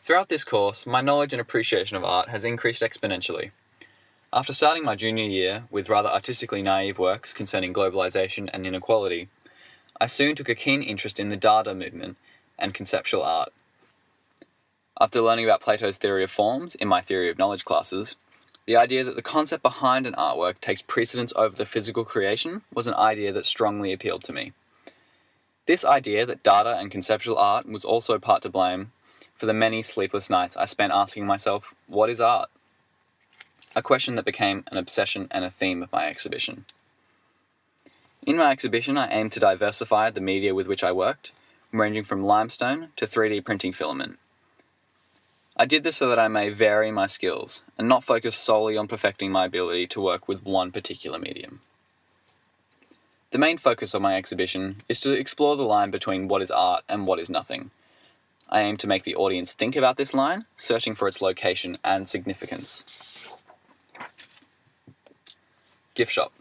Throughout this course, my knowledge and appreciation of art has increased exponentially. After starting my junior year with rather artistically naive works concerning globalization and inequality, I soon took a keen interest in the Dada movement and conceptual art. After learning about Plato's theory of forms in my theory of knowledge classes, the idea that the concept behind an artwork takes precedence over the physical creation was an idea that strongly appealed to me. This idea that Dada and conceptual art was also part to blame for the many sleepless nights I spent asking myself, what is art? A question that became an obsession and a theme of my exhibition. In my exhibition, I aimed to diversify the media with which I worked, ranging from limestone to 3D printing filament. I did this so that I may vary my skills and not focus solely on perfecting my ability to work with one particular medium. The main focus of my exhibition is to explore the line between what is art and what is nothing. I aim to make the audience think about this line, searching for its location and significance. Gift shop.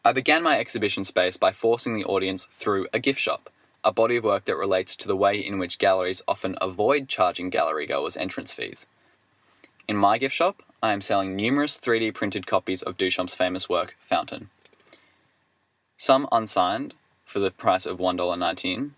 I began my exhibition space by forcing the audience through a gift shop, a body of work that relates to the way in which galleries often avoid charging gallery goers entrance fees. In my gift shop, I am selling numerous 3D printed copies of Duchamp's famous work, Fountain. Some unsigned, for the price of $1.19,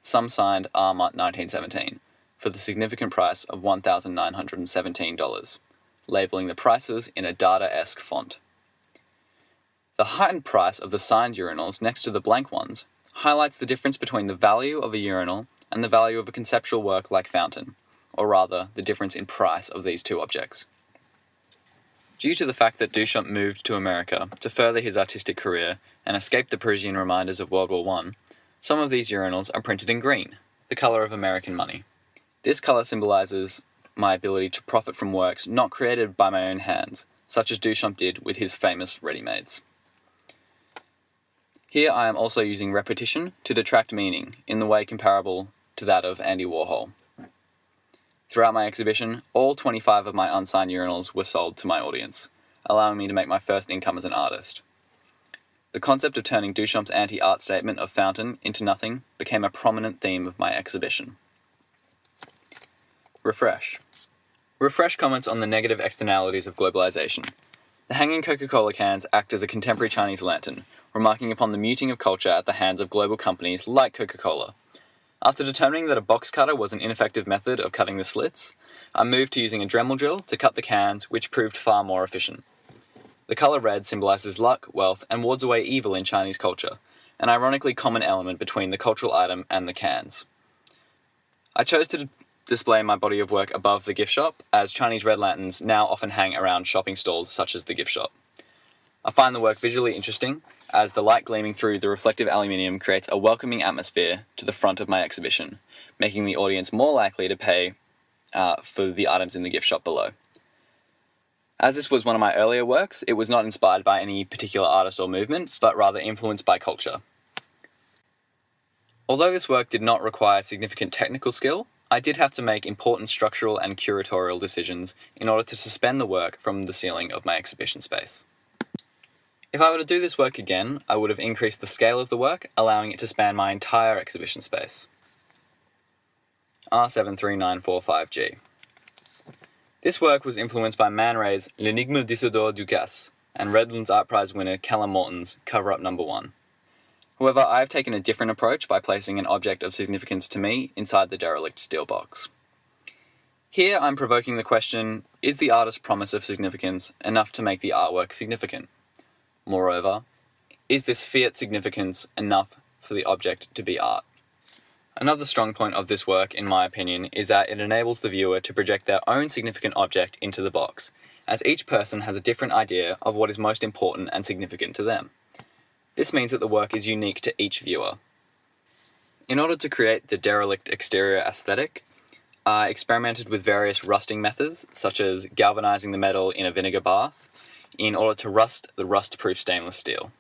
some signed Armut 1917, for the significant price of $1,917, labelling the prices in a Dada-esque font. The heightened price of the signed urinals next to the blank ones highlights the difference between the value of a urinal and the value of a conceptual work like Fountain, or rather, the difference in price of these two objects. Due to the fact that Duchamp moved to America to further his artistic career and escape the Parisian reminders of World War I, some of these urinals are printed in green, the colour of American money. This colour symbolises my ability to profit from works not created by my own hands, such as Duchamp did with his famous ready-mades. Here I am also using repetition to detract meaning in the way comparable to that of Andy Warhol. Throughout my exhibition, all 25 of my unsigned urinals were sold to my audience, allowing me to make my first income as an artist. The concept of turning Duchamp's anti-art statement of Fountain into nothing became a prominent theme of my exhibition. Refresh. Refresh comments on the negative externalities of globalization. The hanging Coca-Cola cans act as a contemporary Chinese lantern, remarking upon the muting of culture at the hands of global companies like Coca-Cola. After determining that a box cutter was an ineffective method of cutting the slits, I moved to using a Dremel drill to cut the cans, which proved far more efficient. The colour red symbolises luck, wealth, and wards away evil in Chinese culture, an ironically common element between the cultural item and the cans. I chose to display my body of work above the gift shop, as Chinese red lanterns now often hang around shopping stalls such as the gift shop. I find the work visually interesting, as the light gleaming through the reflective aluminium creates a welcoming atmosphere to the front of my exhibition, making the audience more likely to pay for the items in the gift shop below. As this was one of my earlier works, it was not inspired by any particular artist or movement, but rather influenced by culture. Although this work did not require significant technical skill, I did have to make important structural and curatorial decisions in order to suspend the work from the ceiling of my exhibition space. If I were to do this work again, I would have increased the scale of the work, allowing it to span my entire exhibition space. R73945G. This work was influenced by Man Ray's L'énigme d'Isidore Ducasse and Redlands Art Prize winner Callum Morton's Cover-Up No. 1. However, I have taken a different approach by placing an object of significance to me inside the derelict steel box. Here I'm provoking the question, is the artist's promise of significance enough to make the artwork significant? Moreover, is this fiat significance enough for the object to be art? Another strong point of this work, in my opinion, is that it enables the viewer to project their own significant object into the box, as each person has a different idea of what is most important and significant to them. This means that the work is unique to each viewer. In order to create the derelict exterior aesthetic, I experimented with various rusting methods, such as galvanizing the metal in a vinegar bath, in order to rust the rust-proof stainless steel.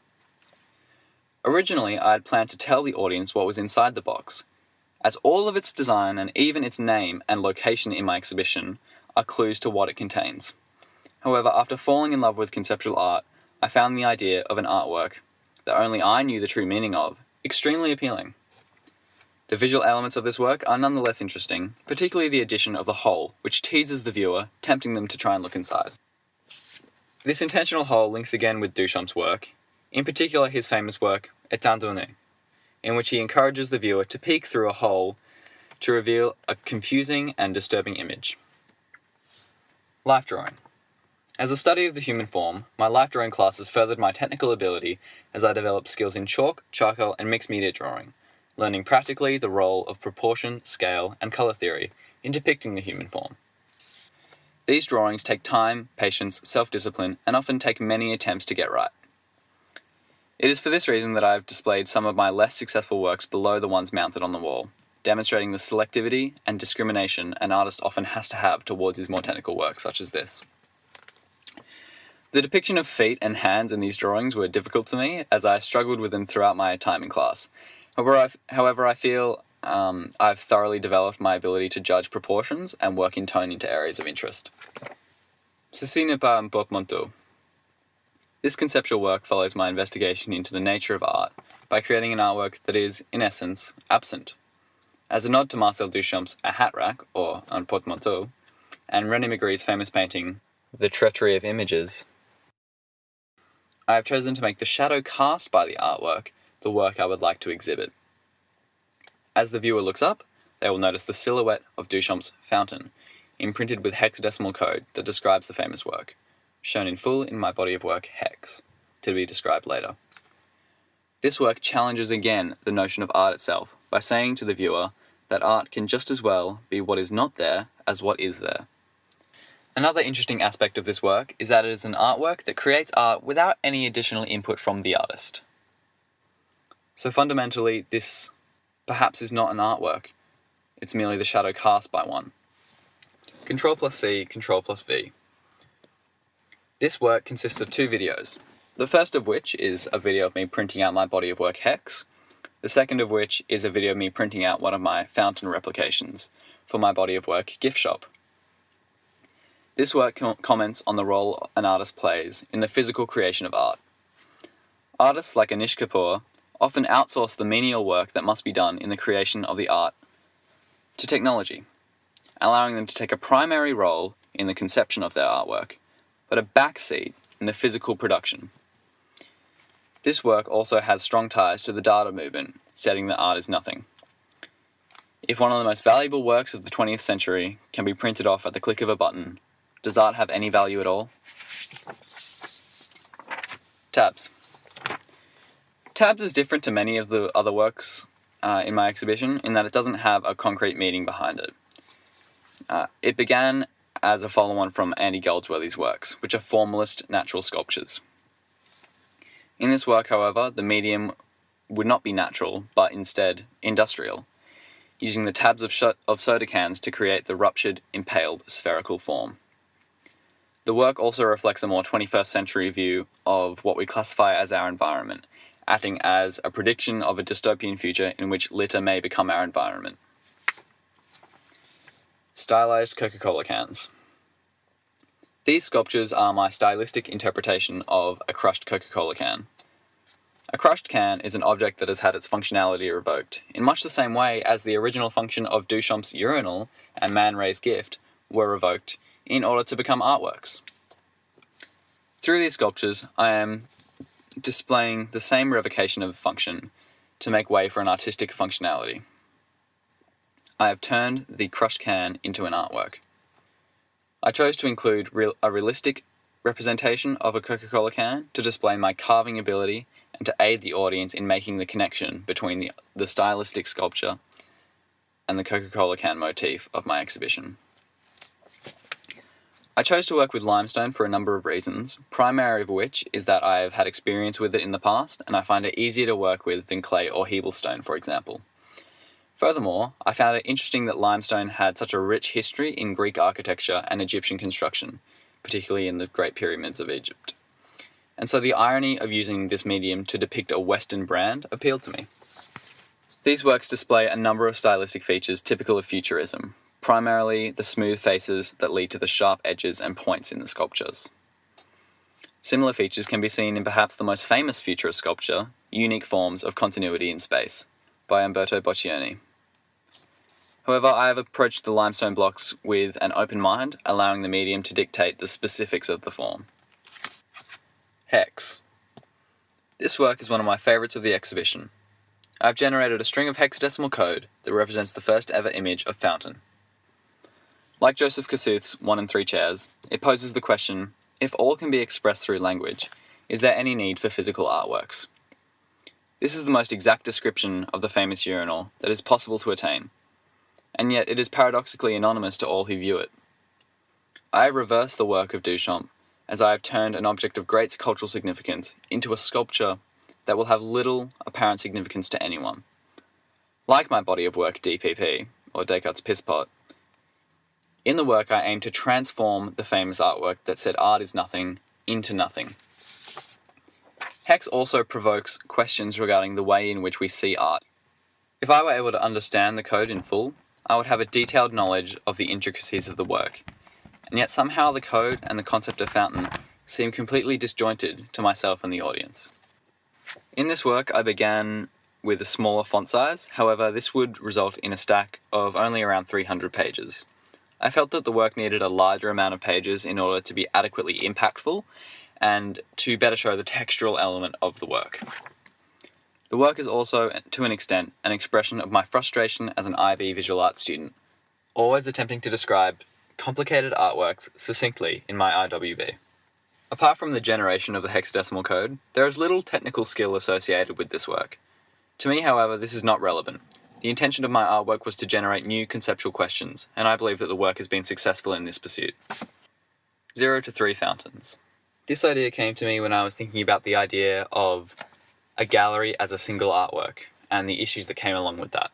Originally, I had planned to tell the audience what was inside the box, as all of its design and even its name and location in my exhibition are clues to what it contains. However, after falling in love with conceptual art, I found the idea of an artwork that only I knew the true meaning of extremely appealing. The visual elements of this work are nonetheless interesting, particularly the addition of the hole, which teases the viewer, tempting them to try and look inside. This intentional hole links again with Duchamp's work, in particular his famous work, Étant donné, in which he encourages the viewer to peek through a hole to reveal a confusing and disturbing image. Life drawing. As a study of the human form, my life drawing classes furthered my technical ability as I developed skills in chalk, charcoal, and mixed media drawing, learning practically the role of proportion, scale, and colour theory in depicting the human form. These drawings take time, patience, self-discipline, and often take many attempts to get right. It is for this reason that I have displayed some of my less successful works below the ones mounted on the wall, demonstrating the selectivity and discrimination an artist often has to have towards his more technical work, such as this. The depiction of feet and hands in these drawings were difficult to me, as I struggled with them throughout my time in class. However, I feel I've thoroughly developed my ability to judge proportions and work in tone into areas of interest. Ceci n'est pas un portmanteau. This conceptual work follows my investigation into the nature of art by creating an artwork that is, in essence, absent. As a nod to Marcel Duchamp's A Hat Rack, or Un Portmanteau, and René Magritt's famous painting, The Treachery of Images, I have chosen to make the shadow cast by the artwork the work I would like to exhibit. As the viewer looks up, they will notice the silhouette of Duchamp's fountain, imprinted with hexadecimal code that describes the famous work, shown in full in my body of work Hex, to be described later. This work challenges again the notion of art itself by saying to the viewer that art can just as well be what is not there as what is there. Another interesting aspect of this work is that it is an artwork that creates art without any additional input from the artist. So fundamentally, this perhaps is not an artwork, it's merely the shadow cast by one. Ctrl+C, Ctrl+V. This work consists of two videos, the first of which is a video of me printing out my body of work Hex, the second of which is a video of me printing out one of my fountain replications for my body of work Gift Shop. This work comments on the role an artist plays in the physical creation of art. Artists like Anish Kapoor often outsource the menial work that must be done in the creation of the art to technology, allowing them to take a primary role in the conception of their artwork, but a backseat in the physical production. This work also has strong ties to the Dada movement, stating that art is nothing. If one of the most valuable works of the 20th century can be printed off at the click of a button, does art have any value at all? Tabs. Tabs is different to many of the other works in my exhibition in that it doesn't have a concrete meaning behind it. It began as a follow-on from Andy Goldsworthy's works, which are formalist natural sculptures. In this work, however, the medium would not be natural, but instead industrial, using the tabs of soda cans to create the ruptured, impaled spherical form. The work also reflects a more 21st century view of what we classify as our environment, acting as a prediction of a dystopian future in which litter may become our environment. Stylized Coca-Cola cans. These sculptures are my stylistic interpretation of a crushed Coca-Cola can. A crushed can is an object that has had its functionality revoked, in much the same way as the original function of Duchamp's urinal and Man Ray's gift were revoked in order to become artworks. Through these sculptures, I am displaying the same revocation of function to make way for an artistic functionality. I have turned the crushed can into an artwork. I chose to include a realistic representation of a Coca-Cola can to display my carving ability and to aid the audience in making the connection between the stylistic sculpture and the Coca-Cola can motif of my exhibition. I chose to work with limestone for a number of reasons, primary of which is that I have had experience with it in the past and I find it easier to work with than clay or Hebelstone, for example. Furthermore, I found it interesting that limestone had such a rich history in Greek architecture and Egyptian construction, particularly in the Great Pyramids of Egypt. And so the irony of using this medium to depict a Western brand appealed to me. These works display a number of stylistic features typical of futurism, primarily the smooth faces that lead to the sharp edges and points in the sculptures. Similar features can be seen in perhaps the most famous futurist sculpture, Unique Forms of Continuity in Space, by Umberto Boccioni. However, I have approached the limestone blocks with an open mind, allowing the medium to dictate the specifics of the form. Hex. This work is one of my favourites of the exhibition. I've generated a string of hexadecimal code that represents the first ever image of Fountain. Like Joseph Kossuth's 1 and 3 chairs, it poses the question, if all can be expressed through language, is there any need for physical artworks? This is the most exact description of the famous urinal that is possible to attain, and yet it is paradoxically anonymous to all who view it. I have reversed the work of Duchamp, as I have turned an object of great cultural significance into a sculpture that will have little apparent significance to anyone. Like my body of work DPP, or Descartes' Piss Pot, in the work I aim to transform the famous artwork that said art is nothing into nothing. Hex also provokes questions regarding the way in which we see art. If I were able to understand the code in full, I would have a detailed knowledge of the intricacies of the work, and yet somehow the code and the concept of Fountain seem completely disjointed to myself and the audience. In this work, I began with a smaller font size, however, this would result in a stack of only around 300 pages. I felt that the work needed a larger amount of pages in order to be adequately impactful and to better show the textural element of the work. The work is also, to an extent, an expression of my frustration as an IB visual arts student, always attempting to describe complicated artworks succinctly in my IWB. Apart from the generation of the hexadecimal code, there is little technical skill associated with this work. To me, however, this is not relevant. The intention of my artwork was to generate new conceptual questions, and I believe that the work has been successful in this pursuit. 0 to 3 fountains. This idea came to me when I was thinking about the idea of a gallery as a single artwork, and the issues that came along with that.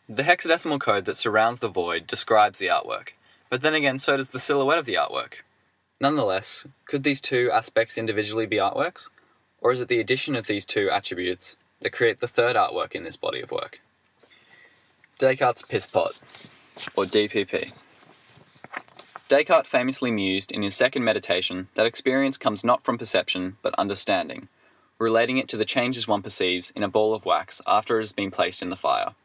The hexadecimal code that surrounds the void describes the artwork, but then again so does the silhouette of the artwork. Nonetheless, could these two aspects individually be artworks, or is it the addition of these two attributes that create the third artwork in this body of work? Descartes' Piss Pot, or DPP. Descartes famously mused in his second meditation that experience comes not from perception but understanding, relating it to the changes one perceives in a ball of wax after it has been placed in the fire.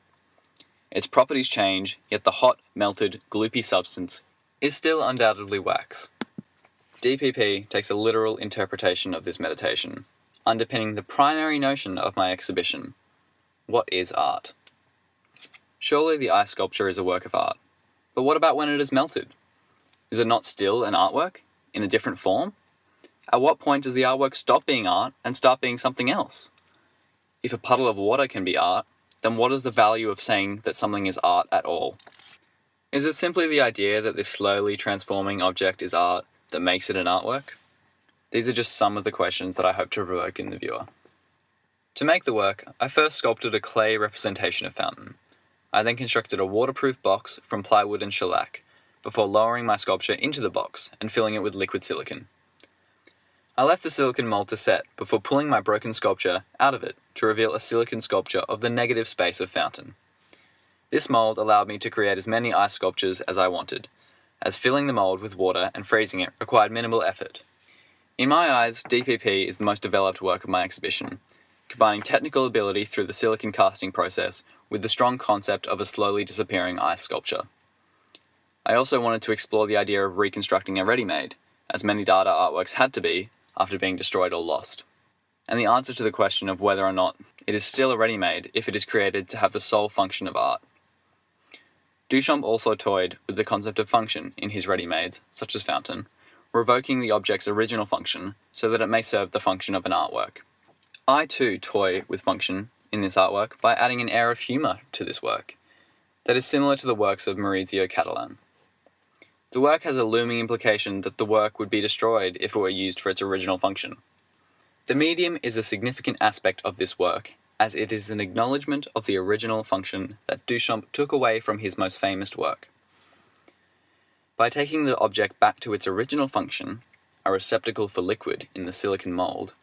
Its properties change, yet the hot, melted, gloopy substance is still undoubtedly wax. DPP takes a literal interpretation of this meditation, underpinning the primary notion of my exhibition. What is art? Surely the ice sculpture is a work of art, but what about when it is melted? Is it not still an artwork, in a different form? At what point does the artwork stop being art and start being something else? If a puddle of water can be art, then what is the value of saying that something is art at all? Is it simply the idea that this slowly transforming object is art that makes it an artwork? These are just some of the questions that I hope to provoke in the viewer. To make the work, I first sculpted a clay representation of Fountain. I then constructed a waterproof box from plywood and shellac, before lowering my sculpture into the box and filling it with liquid silicon. I left the silicon mold to set before pulling my broken sculpture out of it to reveal a silicon sculpture of the negative space of Fountain. This mold allowed me to create as many ice sculptures as I wanted, as filling the mold with water and freezing it required minimal effort. In my eyes, DPP is the most developed work of my exhibition, combining technical ability through the silicon casting process with the strong concept of a slowly disappearing ice sculpture. I also wanted to explore the idea of reconstructing a ready-made, as many Dada artworks had to be after being destroyed or lost, and the answer to the question of whether or not it is still a ready-made if it is created to have the sole function of art. Duchamp also toyed with the concept of function in his ready-mades, such as Fountain, revoking the object's original function so that it may serve the function of an artwork. I too toy with function in this artwork by adding an air of humour to this work that is similar to the works of Maurizio Cattelan. The work has a looming implication that the work would be destroyed if it were used for its original function. The medium is a significant aspect of this work, as it is an acknowledgement of the original function that Duchamp took away from his most famous work. By taking the object back to its original function, a receptacle for liquid in the silicon mold,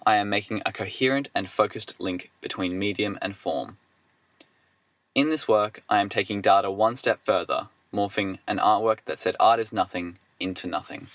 I am making a coherent and focused link between medium and form. In this work, I am taking Dada one step further, morphing an artwork that said art is nothing into nothing.